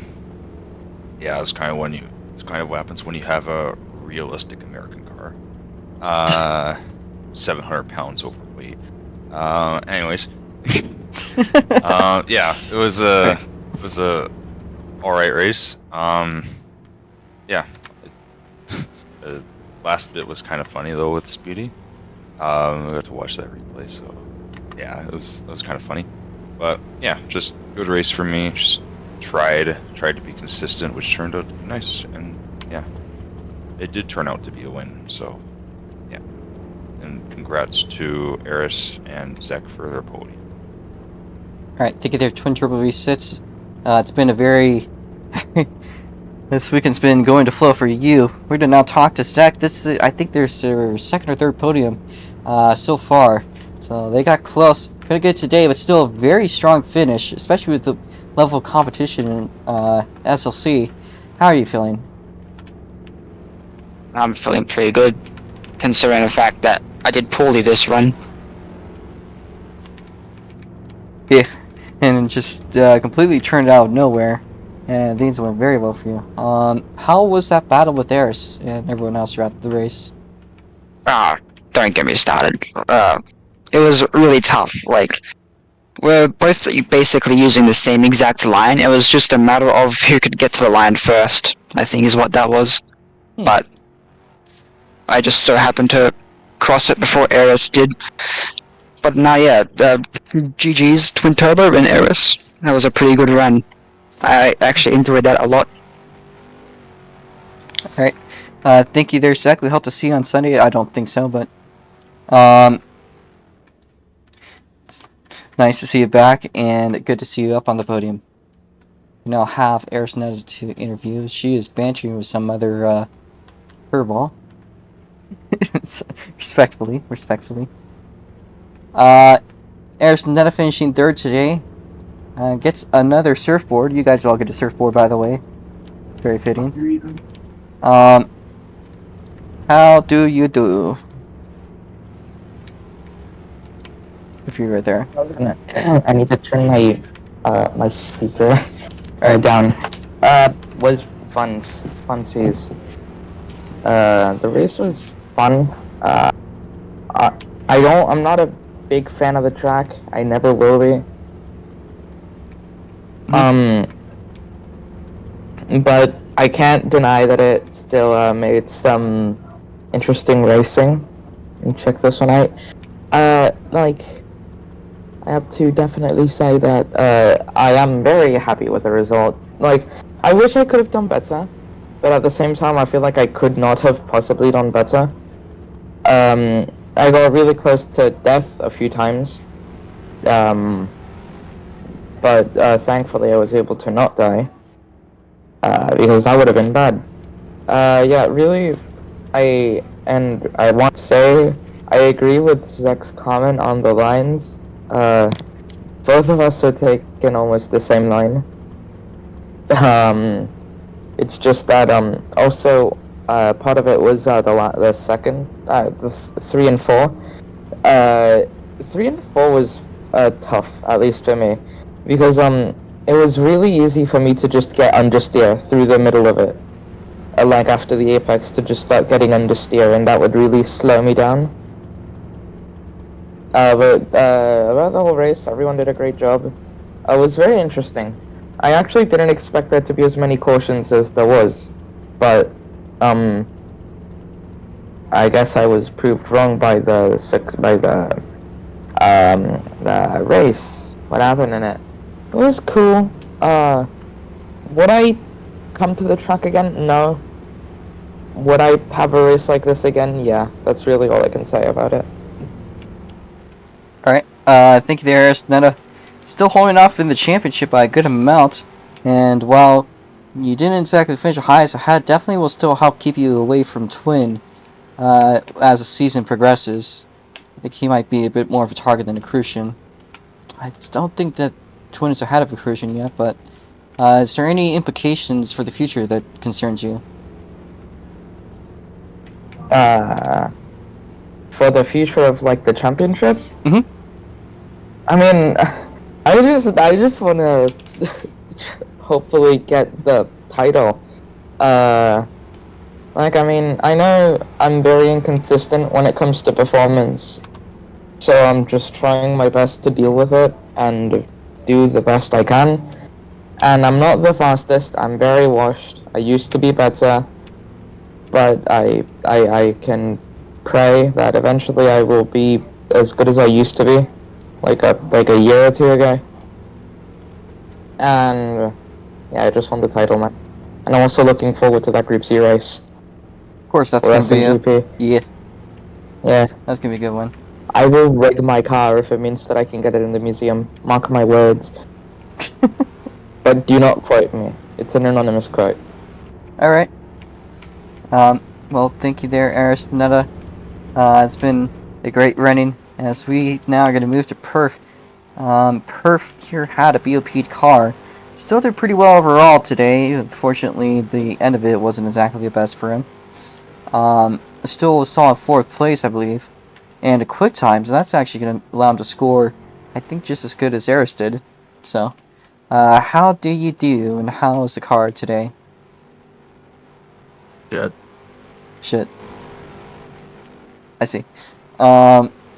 it's kind of what happens when you have a realistic American car. 700 pounds overweight. Anyways, yeah, it was a all right race. Yeah, the last bit was kind of funny though with Speedy. We got to watch that replay, so yeah, it was kind of funny. But yeah, just good race for me. Just tried to be consistent, which turned out to be nice. And yeah, it did turn out to be a win. So and congrats to Eris and Zek for their podium. Alright, take it there, Twin Turbo V6. It's been a very... This weekend's been going to flow for you. We're gonna now talk to Zek. This is, I think, their second or third podium so far. So they got close. Couldn't get today, but still a very strong finish, especially with the level of competition in SLC. How are you feeling? I'm feeling pretty good, considering the fact that I did poorly this run. Yeah, and it just completely turned out of nowhere, and things went very well for you. How was that battle with Eris and everyone else throughout the race? Don't get me started. It was really tough. Like, we're both basically using the same exact line. It was just a matter of who could get to the line first, I think is what that was. But I just so happened to cross it before Eris did. But now, yeah, GG's, Twin Turbo and Eris. That was a pretty good run. I actually enjoyed that a lot. Alright. Thank you there, Zek. We hope to see you on Sunday. I don't think so, but... nice to see you back, and good to see you up on the podium. We now have Eris Netta to interview. She is bantering with some other, furball. Respectfully. Eris Netta finishing third today. Gets another surfboard. You guys all get a surfboard, by the way. Very fitting. How do you do? If you're right there. I need to turn my my speaker down. Was funsies. The race was fun. I'm not a big fan of the track. I never will be. But I can't deny that it still made some interesting racing. And check this one out. Like, I have to definitely say that I am very happy with the result. Like, I wish I could have done better, but at the same time, I feel like I could not have possibly done better. I got really close to death a few times, but thankfully I was able to not die, because that would have been bad. Yeah, really, I want to say I agree with Zek's comment on the lines. Both of us are taking almost the same line. It's just that also part of it was the second, the 3 and 4. 3 and 4 was tough, at least for me, because it was really easy for me to just get understeer through the middle of it, like after the apex, to just start getting understeer, and that would really slow me down. But about the whole race, everyone did a great job. It was very interesting. I actually didn't expect there to be as many cautions as there was, but I guess I was proved wrong by the race. What happened in it? It was cool. Would I come to the track again? No. Would I have a race like this again? Yeah. That's really all I can say about it. Alright, thank you there, Eris Netta. Still holding off in the championship by a good amount, and while you didn't exactly finish the highest, definitely will still help keep you away from Twin as the season progresses. I think he might be a bit more of a target than Accrucian. I don't think that Twin is ahead of Accrucian yet, but is there any implications for the future that concerns you? For the future of, like, the championship? Mm-hmm. I mean, I just want to hopefully get the title. Like, I mean, I know I'm very inconsistent when it comes to performance, so I'm just trying my best to deal with it and do the best I can. And I'm not the fastest, I'm very washed. I used to be better, but I can pray that eventually I will be as good as I used to be, like a year or two ago. And yeah, I just won the title, man. And I'm also looking forward to that Group C race. Of course, that's going to be GP. Yeah. Yeah. That's gonna be a good one. I will rig my car if it means that I can get it in the museum. Mark my words. But do not quote me. It's an anonymous quote. All right. Well, thank you there, Aristonetta. It's been a great running. As we now are going to move to Perf. Perf here had a BOP'd car. Still did pretty well overall today. Unfortunately, the end of it wasn't exactly the best for him. Still saw a 4th place, I believe. And a quick time, so that's actually going to allow him to score, I think, just as good as Eris did. So, how do you do, and how's the car today? Shit. Shit. I see.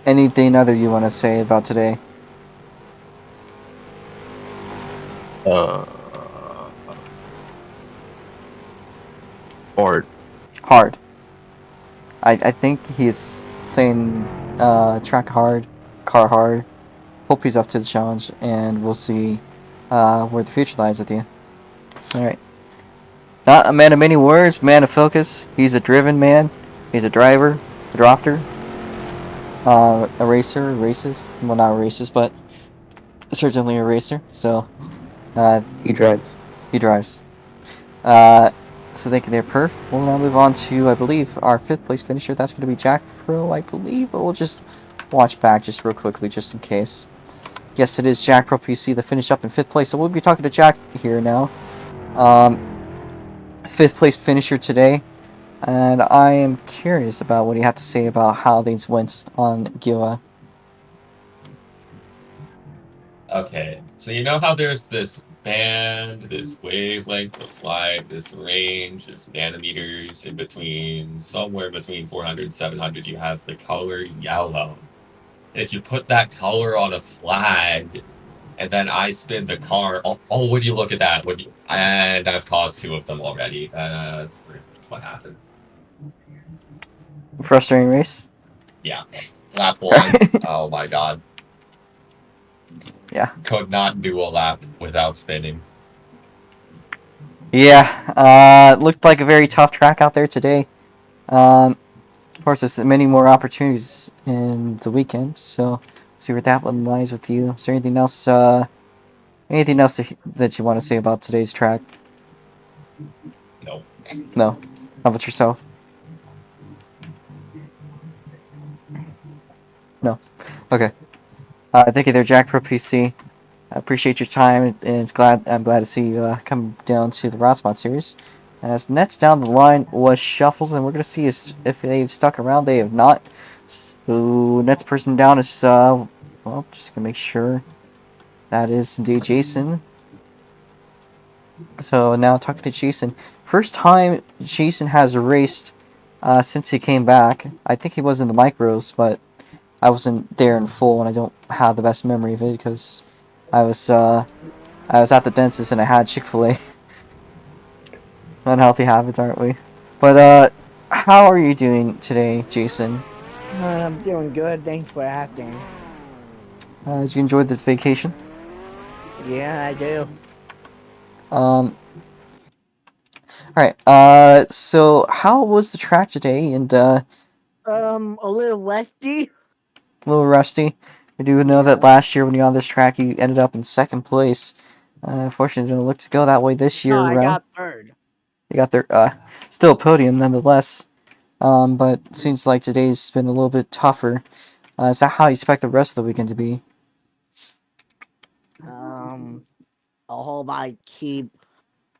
Anything other you want to say about today? Hard. Hard. I think he's saying track hard, car hard. Hope he's up to the challenge, and we'll see where the future lies with you. Alright. Not a man of many words, man of focus. He's a driven man. He's a driver, a drafter, a racer, a racist. Well, not a racist, but certainly a racer. So, He drives. he drives. So thank you there, Perf. We'll now move on to, I believe, our 5th place finisher. That's going to be Jack Pro, I believe, but we'll just watch back just real quickly, just in case. Yes, it is Jack Pro PC that finished up in 5th place, so we'll be talking to Jack here now. 5th place finisher today, and I am curious about what he had to say about how things went on Geoa. Okay, so you know how there's this band, this wavelength of light, this range of nanometers in between, somewhere between 400 and 700, you have the color yellow. If you put that color on a flag, and then I spin the car, oh would you look at that? And I've caused 2 of them already. That's what happened. Frustrating race? Yeah. Lap 1, oh my god. Yeah. Could not do a lap without spinning. Yeah, looked like a very tough track out there today. Of course, there's many more opportunities in the weekend, so see where that one lies with you. Is there anything else that you want to say about today's track? No. No. How about yourself? No. Okay. Thank you there, Jack Pro PC. I appreciate your time, and I'm glad to see you come down to the Rotspot series. As next down the line was Shuffles, and we're going to see if they've stuck around. They have not. So next person down is, well, just going to make sure that is indeed Jason. So now talking to Jason. First time Jason has raced since he came back. I think he was in the micros, but I wasn't there in full, and I don't have the best memory of it because I was at the dentist and I had Chick-fil-A. Unhealthy habits, aren't we? But how are you doing today, Jason? I'm doing good. Thanks for asking. Did you enjoy the vacation? Yeah, I do. Alright, so how was the track today? And A little rusty. a little rusty. I do know that last year when you were on this track, you ended up in 2nd place. Unfortunately, it didn't look to go that way this year No, I around. got third. You got there, still a podium nonetheless. But it seems like today's been a little bit tougher. Is that how you expect the rest of the weekend to be? I hope I keep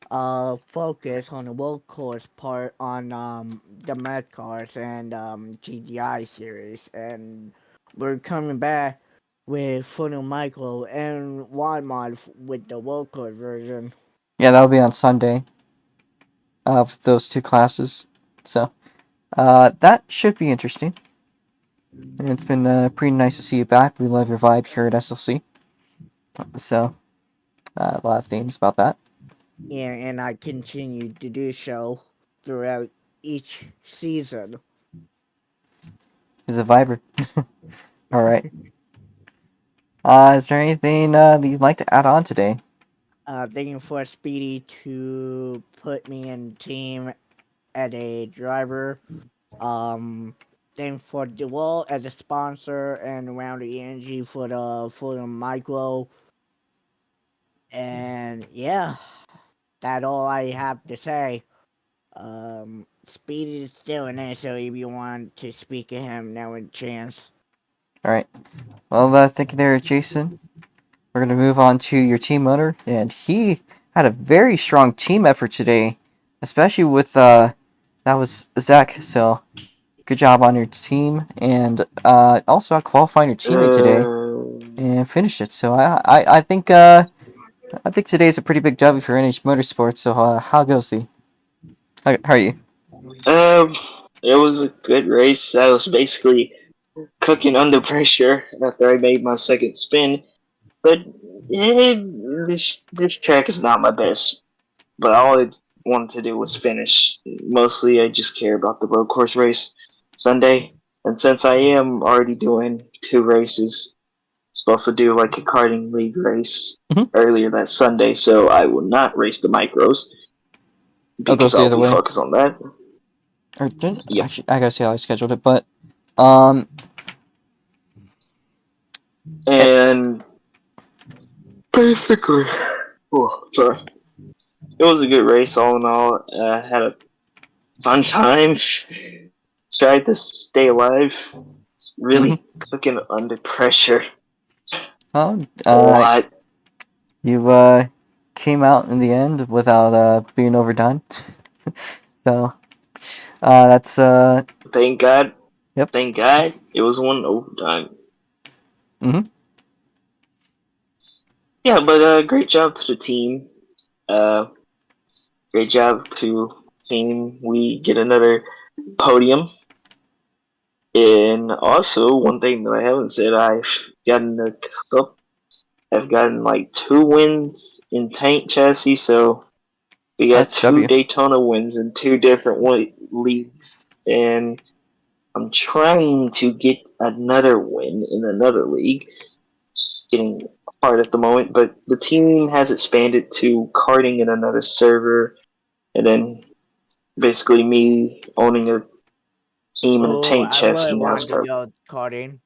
focus on the world course part on the Met cars and GDI series, and we're coming back with Funnel Micro and Wide Mod with the world course version. Yeah, that'll be on Sunday. Of those 2 classes. So, that should be interesting. And it's been pretty nice to see you back. We love your vibe here at SLC. So, a lot of things about that. Yeah, and I continue to do so throughout each season. He's a viber. Alright. Is there anything that you'd like to add on today? Thanking for Speedy to put me in team as a driver. thanks for Dual as a sponsor and Roundy Energy for the micro. And yeah, that's all I have to say. Speed is still in there, so if you want to speak to him, now a chance. All right. Well, thank you there, Jason. We're gonna move on to your team owner, and he had a very strong team effort today, especially with that was Zach. So good job on your team, and also qualifying your teammate today and finished it. So I think today's a pretty big W for NH Motorsports. So how goes the? How are you? Um, it was a good race. I was basically cooking under pressure after I made my second spin, but this track is not my best. But all I wanted to do was finish. Mostly, I just care about the road course race Sunday, and since I am already doing two races, supposed to do like a karting league race Mhm. earlier that Sunday, so I will not race the micros It goes because the I'll other be way. focused on that. Or didn't Yep. actually? I gotta see how I scheduled it, but um, And basically, oh, sorry. It was a good race all in all. Had a fun time. Tried to stay alive. Really cooking under pressure well, a lot. you came out in the end without being overdone. So that's Thank God. yep. Thank God. It was one overtime. Mhm. Yeah, but great job to the team. Uh, great job to team. We get another podium. And also, one thing that I haven't said, gotten a cup. I've gotten like 2 wins in tank chassis, so we got That's two W. Daytona wins in two different leagues, and I'm trying to get another win in another league. Just getting hard at the moment, but the team has expanded to karting in another server, and then basically me owning a team in a Oh, tank I really chassis wanted to NASCAR. go karting.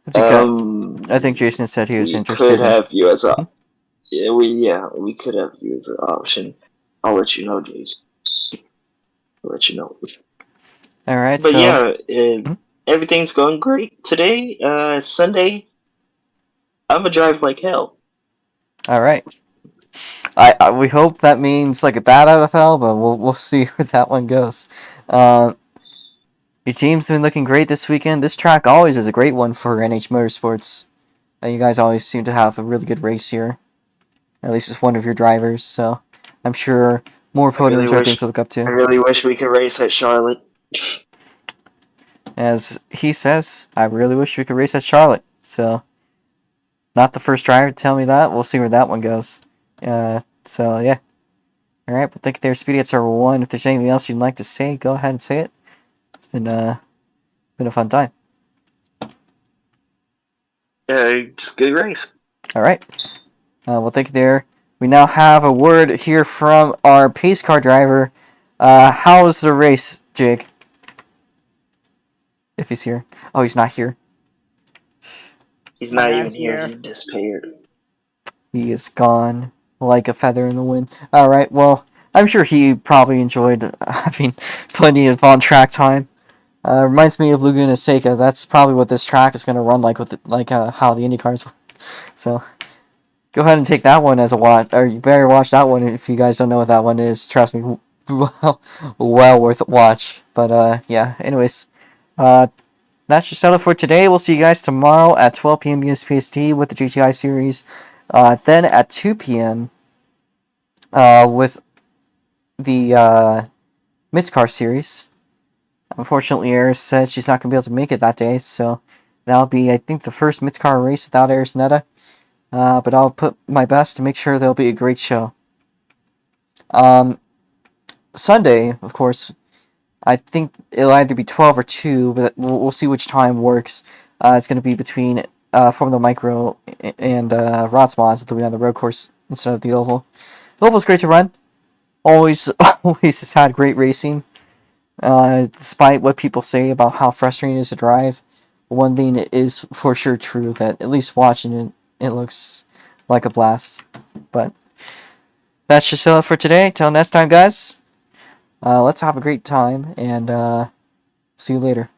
I think Jason said he was We could interested in. have you as a we could have you as an option. I'll let you know, Jason. I'll let you know. All right, But so yeah, everything's going great today. Sunday. I'm gonna drive like hell. all right. We hope that means like a bat out of hell, but we'll see where that one goes. Um, your team's been looking great this weekend. This track always is a great one for NH Motorsports. You guys always seem to have a really good race here. At least it's one of your drivers, so I'm sure more podiums are things to look up I to. really wish we could race at Charlotte. As he says, I really wish we could race at Charlotte. So, not the first driver to tell me that. We'll see where that one goes. So yeah. All right, but thank you there, Speedy. It's our one. If there's anything else you'd like to say, go ahead and say it. It's been a fun time. Just good race. All right. Well, thank you there. We now have a word here from our pace car driver. How was the race, Jake? If he's here. Oh, he's not here. He's not Not even here. here. He's disappeared. He is gone like a feather in the wind. All right. Well, I'm sure he probably enjoyed having plenty of on-track time. Reminds me of Laguna Seca. That's probably what this track is going to run like with how the Indy cars. So go ahead and take that one as a watch, or you better watch that one if you guys don't know what that one is. Trust me, well worth a watch. But yeah. Anyways, that should settle for today. We'll see you guys tomorrow at 12 p.m. USPST with the GTI series. Then at 2 p.m. With the Midscar series. Unfortunately, Eris said she's not going to be able to make it that day, so that'll be, I think, the first Midscar race without Eris Netta. But I'll put my best to make sure there'll be a great show. Sunday, of course, I think it'll either be 12 or 2, but we'll see which time works. It's going to be between Formula Micro and Rots Mods. It'll be on the road course instead of the Oval. The Oval's great to run. always always has had great racing. Despite what people say about how frustrating it is to drive, one thing is for sure true, that at least watching it, it looks like a blast. But that's just it for today. Till next time, guys. Let's have a great time, and see you later.